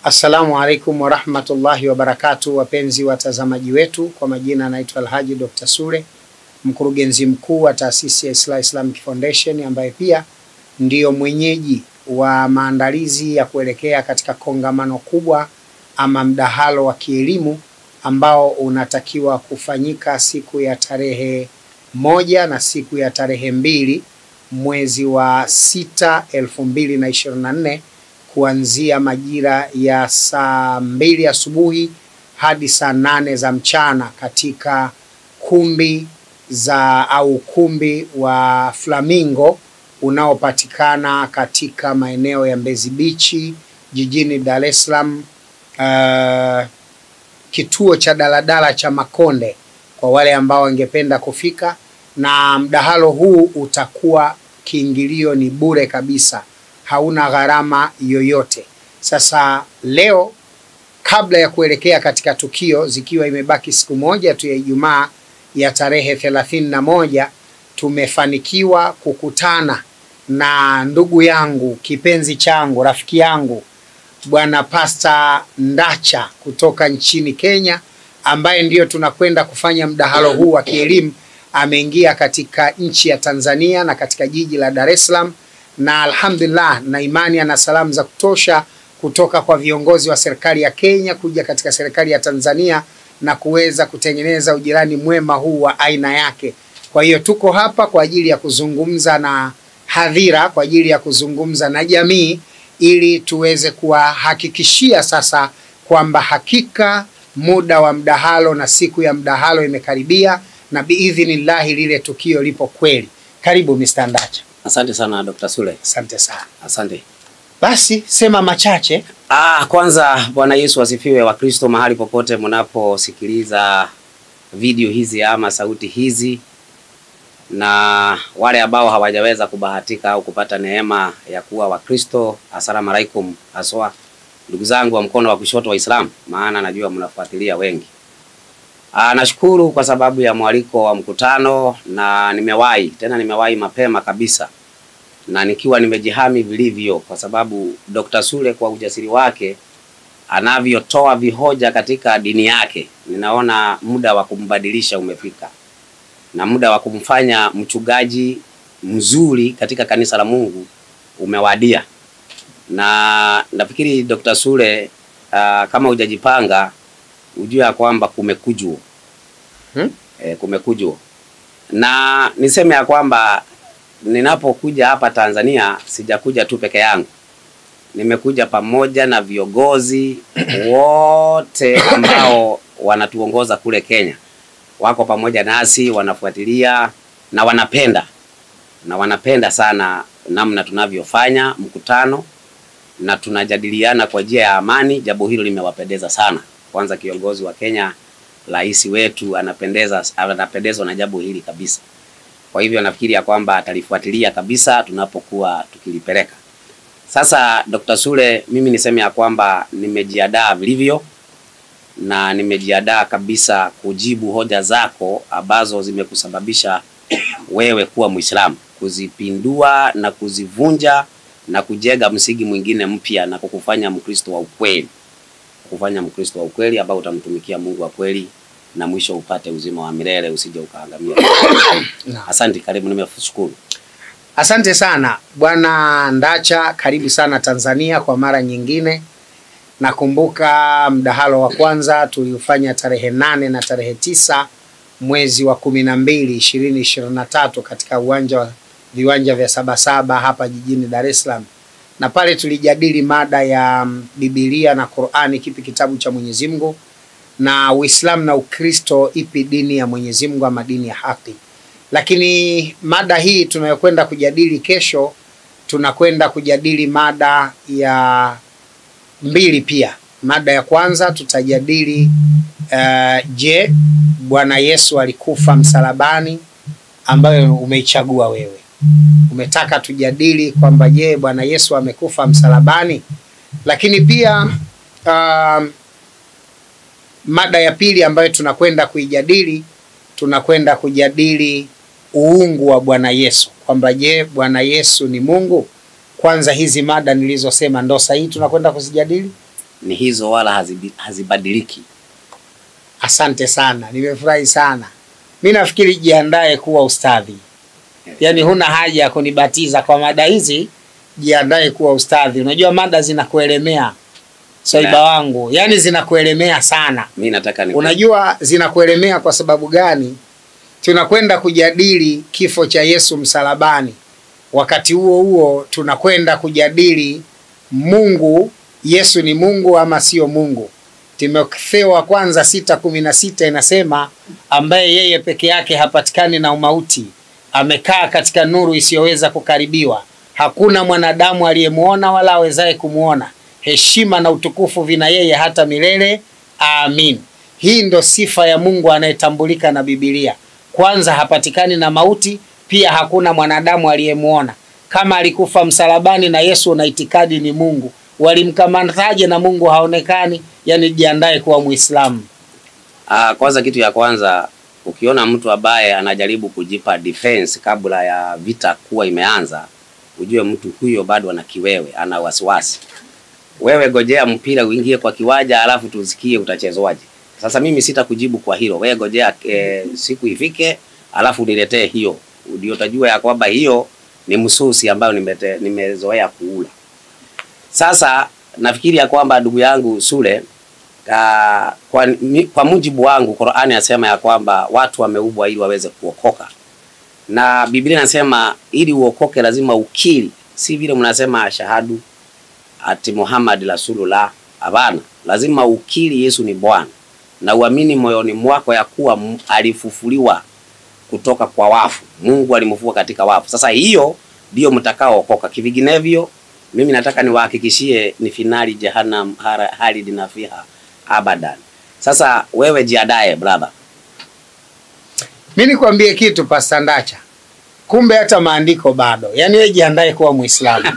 Assalamu alaikum wa rahmatullahi wa barakatuh, wapenzi watazamaji wetu. Kwa majina naitwa Alhaji Dr. Sule, mkurugenzi mkuu wa taasisi ya Islamic Foundation, ambaye pia ndiyo mwenyeji wa maandalizi ya kuelekea katika kongamano kubwa ama mdahalo wa kielimu ambao unatakiwa kufanyika siku ya tarehe 1 na siku ya tarehe 2 mwezi wa 6 2024 kuanzia majira ya saa 2 asubuhi hadi saa 8 za mchana katika ukumbi wa Flamingo unaopatikana katika maeneo ya Mbezi Beach jijini Dar es Salaam, kituo cha daladala cha Makonde kwa wale ambao wangependa kufika. Na mdahalo huu utakuwa kiingilio ni bure kabisa, hauna gharama yoyote. Sasa leo, kabla ya kuelekea katika tukio, zikiwa imebaki siku moja tu ya Ijumaa ya tarehe 31, tumefanikiwa kukutana na ndugu yangu, kipenzi changu, rafiki yangu, Bwana Pastor Ndacha kutoka nchini Kenya, ambaye ndiyo tunakwenda kufanya mdahalo huu wa kielimu. Ameingia katika nchi ya Tanzania na katika jiji la Dar es Salaam, na alhamdulillah na imani ana salamu za kutosha kutoka kwa viongozi wa serikali ya Kenya kuja katika serikali ya Tanzania na kuweza kutengeneza ujirani mwema huu wa aina yake. Kwa hiyo tuko hapa kwa ajili ya kuzungumza na hadhira, kwa ajili ya kuzungumza na jamii, ili tuweze kuwahakikishia sasa kwamba hakika muda wa mdahalo na siku ya mdahalo imekaribia, na biidhnillahi lile tukio lipo kweli. Karibu Mr. Ndacha. Asante sana Dr. Sule. Asante sana. Asante. Basi sema machache. Kwanza Bwana Yesu asifiwe. Wa Kristo mahali popote mnaposikiliza video hizi ama sauti hizi, na wale ambao hawajaweza kubahatika au kupata neema ya kuwa wa Kristo, asalamu alaikum. Aswa ndugu zangu wa mkono wa kushoto wa Islam, maana najua mnafuatilia wengi. Nashukuru kwa sababu ya mwaliko wa mkutano, na nimewahi mapema kabisa, na nikiwa nimejihami vilivyo, kwa sababu Dr. Sule kwa ujasiri wake anavyotoa vihoja katika dini yake, ninaona muda wa kumbadilisha umefika, na muda wa kumfanya mchungaji mzuri katika kanisa la Mungu umewadia. Na nafikiri Dr. Sule, kama hujajipanga ujue kwamba kumekujua. Kumekujua. Na niseme ya kwamba ninapokuja hapa Tanzania sijakuja tu peke yangu. Nimekuja pamoja na viongozi wote ambao wanatuongoza kule Kenya. Wako pamoja nasi, wanafuatilia na wanapenda sana namna tunavyofanya mkutano, na tunajadiliana kwa njia ya amani. Jambo hilo limewapendeza sana. Kwanza kiongozi wa Kenya, rais wetu, anapendezwa na jambo hili kabisa. Kwa hivyo nafikiri ya kwamba atalifuatilia kabisa tunapokuwa tukilipeleka. Sasa Dr. Sule, mimi niseme ya kwamba nimejiandaa vilivyo, na nimejiandaa kabisa kujibu hoja zako ambazo zimekusababisha wewe kuwa Muislamu, kuzipindua na kuzivunja na kujenga msingi mwingine mpya, na kukufanya Mkristo wa ukweli. Kufanya Mkristo wa ukweli ambao utamtumikia Mungu wa kweli, na mwisho upate uzima wa milele, usije ukaangamia. Asante, karibu, nimeshukuru. Asante sana Bwana Ndacha, karibu sana Tanzania kwa mara nyingine. Nakumbuka mdahalo wa kwanza tuliufanya tarehe 8 na tarehe 9 mwezi wa 12 2023 katika viwanja vya Sabasaba hapa jijini Dar es Salaam. Na pale tulijadili mada ya Biblia na Qur'ani, kipi kitabu cha Mwenyezi Mungu, na Uislamu na Ukristo, ipi dini ya Mwenyezi Mungu ama dini ya haki. Lakini mada hii tunayokwenda kujadili kesho, tunakwenda kujadili mada ya 2 pia. Mada ya kwanza tutajadili je, Bwana Yesu alikufa msalabani, ambayo umeichagua wewe. Umetaka tujadili kwamba je, Bwana Yesu amekufa msalabani. Lakini pia mada ya pili ambayo tunakwenda kuijadili, tunakwenda kujadili uungu wa Bwana Yesu, kwamba je, Bwana Yesu ni Mungu. kwanza hizi mada nilizosema ndo sahihi tunakwenda kuzijadili? Ni hizo wala hazibadiliki. Asante sana, nimefurahi sana. Mimi nafikiri jiandae kuwa ustadhi. Yaani huna haja ya kunibatiza kwa mada hizi, jiandae kuwa ustadhi. Unajua mada zinakuelemea. Saiba wangu, yaani zinakuelemea sana. Mimi nataka Unajua zinakuelemea kwa sababu gani? Tunakwenda kujadili kifo cha Yesu msalabani. Wakati huo huo tunakwenda kujadili Mungu, Yesu ni Mungu ama sio Mungu. Timotheo wa kwanza 6:16 inasema ambaye yeye peke yake hapatikani na umauti, amekaa katika nuru isiyoweza kukaribiwa. Hakuna mwanadamu aliyemuona wala awezaye kumuona. Heshima na utukufu vina yeye hata milele. Amin. Hii ndo sifa ya Mungu anayetambulika na Biblia. Kwanza hapatikani na mauti, pia hakuna mwanadamu aliyemuona. Kama alikufa msalabani na Yesu na itikadi ni Mungu, walimkamataje na Mungu haonekani? Yani jiandae kuwa Muislamu. Kwanza kitu ya kwanza, ukiona mtu ambaye anajaribu kujipa defense kabla ya vita kuwa imeanza, ujue mtu huyo bado ana kiwewe, ana wasiwasi. Wewe gojea mpira uingie kwa kiwanja alafu tusikie utachezwaje. Sasa mimi sitakujibu kwa hilo. Wewe gojea siku ifike alafu niletee hiyo. Ndio utajua ya kwamba hiyo ni msusi ambayo nimezoea kuula. Sasa nafikiri ya kwamba ndugu yangu Sule, kwa mujibu wangu Qur'ani yasema ya kwamba watu wameumbwa ili waweze kuokoka. Na Biblia inasema ili uokoke lazima ukiri. Si vile mnasema shahadu ati Muhammad Rasulullah. Hapana, lazima ukiri Yesu ni Bwana na uamini moyoni mwako ya kuwa alifufuliwa kutoka kwa wafu. Mungu alimfufua katika wafu. Sasa hiyo ndio mtakaookoka. Kivinginevyo mimi nataka niwahakikishie ni finali jahannam halid na fiha abadan. Sasa wewe jiadae brother. Mimi nikwambie kitu Pastor Ndacha. Kumbe hata maandiko bado. Yaani wewe jiandae kuwa Muislamu.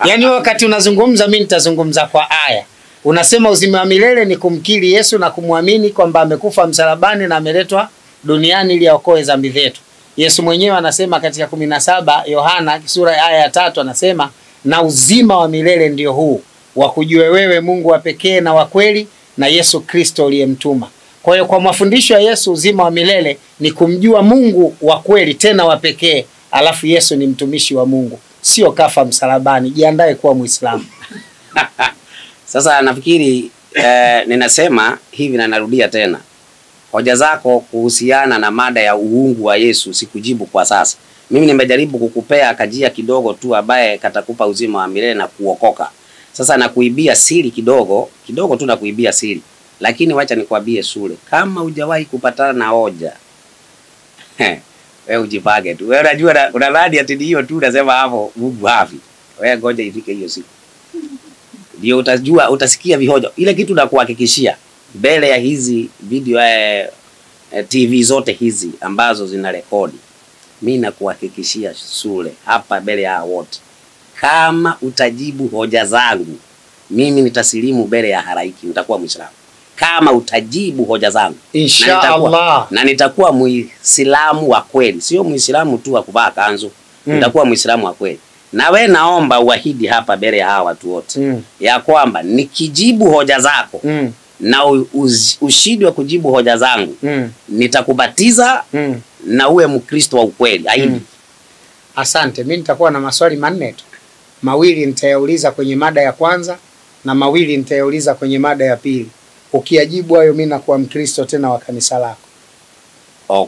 Yaani wakati unazungumza mimi nitazungumza kwa aya. Unasema uzima wa milele ni kumkiri Yesu na kumwamini kwamba amekufa msalabani na ameletwa duniani ili aokoe dhambi zetu. Yesu mwenyewe anasema katika 17 Yohana sura ya aya ya 3 anasema na uzima wa milele ndio huu, wa kujua wewe Mungu wa pekee na wa kweli na Yesu Kristo aliyemtuma. Kwa hiyo kwa mafundisho ya Yesu uzima wa milele ni kumjua Mungu wa kweli tena wa pekee, alafu Yesu ni mtumishi wa Mungu, sio kafa msalabani. Jiandae kuwa Muislamu. Sasa nafikiri ninasema hivi na narudia tena. Hoja zako kuhusiana na mada ya uungu wa Yesu sikujibu kwa sasa. Mimi nimejaribu kukupea kajia kidogo tu ambaye katakupa uzima wa milele na kuokoka. Sasa nakuibia siri kidogo tu nakuibia siri. Lakini wacha nikwambie Sule, kama hujawahi kupatana na hoja, wewe ujipage tu. Wewe unajua unadhani ati hiyo tu unasema hapo Mungu hafi. Wewe ngoja ifike hiyo siku. Ndio utajua, utasikia vihoja. Ile kitu nakuhakikishia mbele ya hizi video TV zote hizi ambazo zina rekodi. Mimi nakuhakikishia Sule hapa mbele ya wote, kama utajibu hoja zangu mimi nitasilimu mbele ya halaiki, nitakuwa Muislamu. Kama utajibu hoja zangu inshallah, na nitakuwa Muislamu wa kweli, sio Muislamu tu wa kuvaa kanzu. Nitakuwa Muislamu wa kweli. Na we naomba uahidi hapa mbele ya hawa watu wote ya kwamba nikijibu hoja zako na ushindwe kujibu hoja zangu nitakubatiza na uwe Mkristo wa ukweli. Ahidi. Asante. Mimi nitakuwa na maswali manne tu. Mawili nitayauliza kwenye mada ya kwanza na mawili nitayauliza kwenye mada ya pili. Ukiyajibu hayo mimi nakuwa Mkristo tena wa kanisa lako.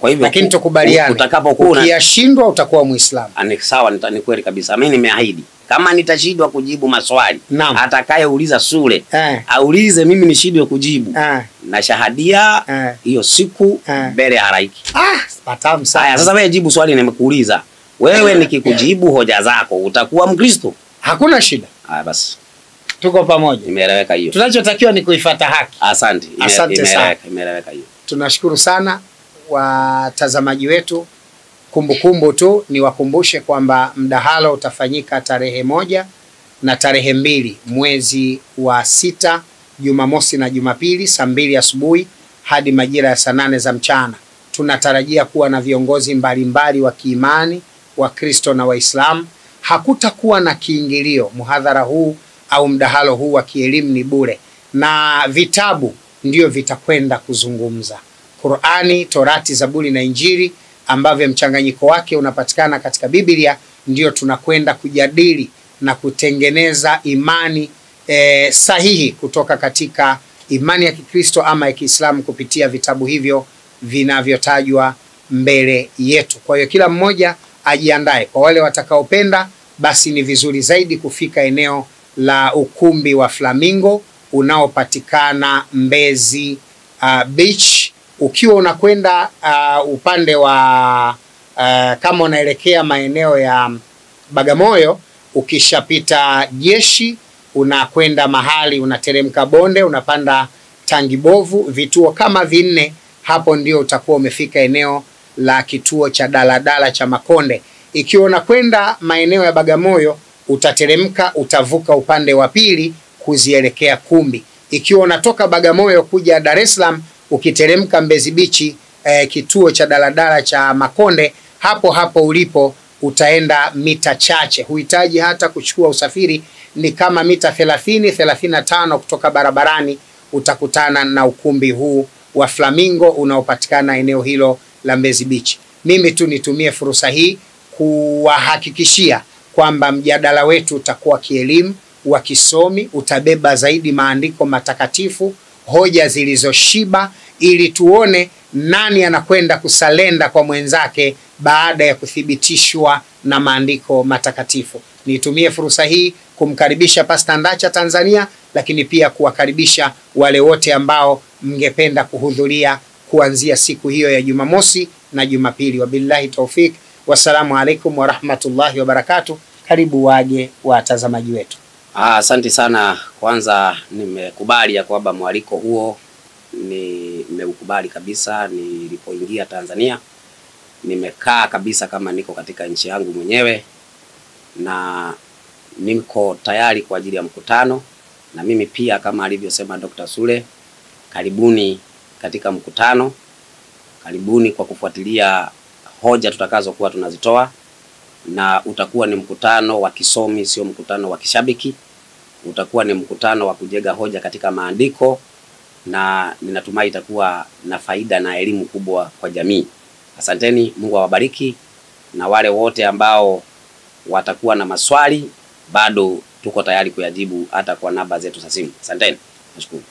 Kwa hivyo lakini tukubaliane, ukiyashindwa utakuwa Muislamu. Ani sawa, ni kweli kabisa. Mimi nimeahidi kama nitashindwa kujibu maswali atakayeuliza Sule aulize mimi nishindwe kujibu na shahadia hiyo siku mbele ya halaiki. Patamu sana. Haya, sasa wewe jibu swali nimekuuliza. Wewe nikikujibu hoja zako utakuwa Mkristo? Hakuna shida. Basi tuko pamoja. Imeeleweka hiyo. Tunachotakiwa ni kuifuata haki. Asante. Imeeleweka hiyo. Tunashukuru sana watazamaji wetu. Kumbukumbu tu ni wakumbushe kwamba mdahalo utafanyika tarehe 1 na tarehe 2 mwezi wa 6, Jumamosi na Jumapili saa 2 asubuhi hadi majira ya saa 8 za mchana. Tunatarajia kuwa na viongozi mbalimbali wa kiimani, wa Kristo na Waislamu. hakutakuwa na kiingilio. Muhadhara huu au mdahalo huu wa kielimu ni bure, na vitabu ndio vitakwenda kuzungumza. Qur'ani, Torati, Zaburi na Injili ambavyo mchanganyiko wake unapatikana katika Biblia ndio tunakwenda kujadili na kutengeneza imani sahihi kutoka katika imani ya Kikristo ama ya Kiislamu kupitia vitabu hivyo vinavyotajwa mbele yetu. Kwa hiyo kila mmoja ajiandae. Kwa wale watakaopenda, basi ni vizuri zaidi kufika eneo la ukumbi wa Flamingo unaopatikana Mbezi Beach. Ukiwa unakwenda upande wa kama unaelekea maeneo ya Bagamoyo, ukishapita Jeshi unakwenda mahali unateremka bonde, unapanda Tangi Bovu, vituo kama 4, hapo ndio utakuwa umefika eneo la kituo cha daladala cha Makonde. Ikiwa unakwenda maeneo ya Bagamoyo, utateremka, utavuka upande wa pili kuzielekea Kumbi. Ikiwa unatoka Bagamoyo kuja Dar es Salaam, ukiteremka Mbezi Beach, kituo cha daladala cha Makonde, hapo hapo ulipo utaenda mita chache. Huhitaji hata kuchukua usafiri, ni kama mita 30-35 kutoka barabarani utakutana na ukumbi huu wa Flamingo unaopatikana eneo hilo la Mbezi Beach. Mimi tu nitumie fursa hii kuwahakikishia kwamba mjadala wetu utakuwa kielimu, wa kisomi, utabeba zaidi maandiko matakatifu, hoja zilizoshiba, ili tuone nani anakwenda kusalenda kwa mwenzake baada ya kuthibitishwa na maandiko matakatifu. Nitumie fursa hii kumkaribisha Pastor Ndacha Tanzania, lakini pia kuwakaribisha wale wote ambao mngependa kuhudhuria kuanzia siku hiyo ya Jumamosi na Jumapili. Wabillahi taufik, wassalamu alaikum wa rahmatullahi wa barakatuh. Karibu waje watazamaji wetu. Asante sana. Kwanza nimekubali ya kwamba mwaliko huo nimeukubali kabisa. Nilipoingia Tanzania nimekaa kabisa kama niko katika nchi yangu mwenyewe, na niko tayari kwa ajili ya mkutano. Na mimi pia kama alivyosema Dr. Sule, karibuni katika mkutano, karibuni kwa kufuatilia hoja tutakazokuwa tunazitoa, na utakuwa ni mkutano wa kisomi, sio mkutano wa kishabiki. Utakuwa ni mkutano wa kujenga hoja katika maandiko, na ninatumai itakuwa na faida na elimu kubwa kwa jamii. Asanteni, Mungu awabariki, na wale wote ambao watakuwa na maswali bado tuko tayari kuyajibu hata kwa namba zetu za simu. Asanteni. Nashukuru.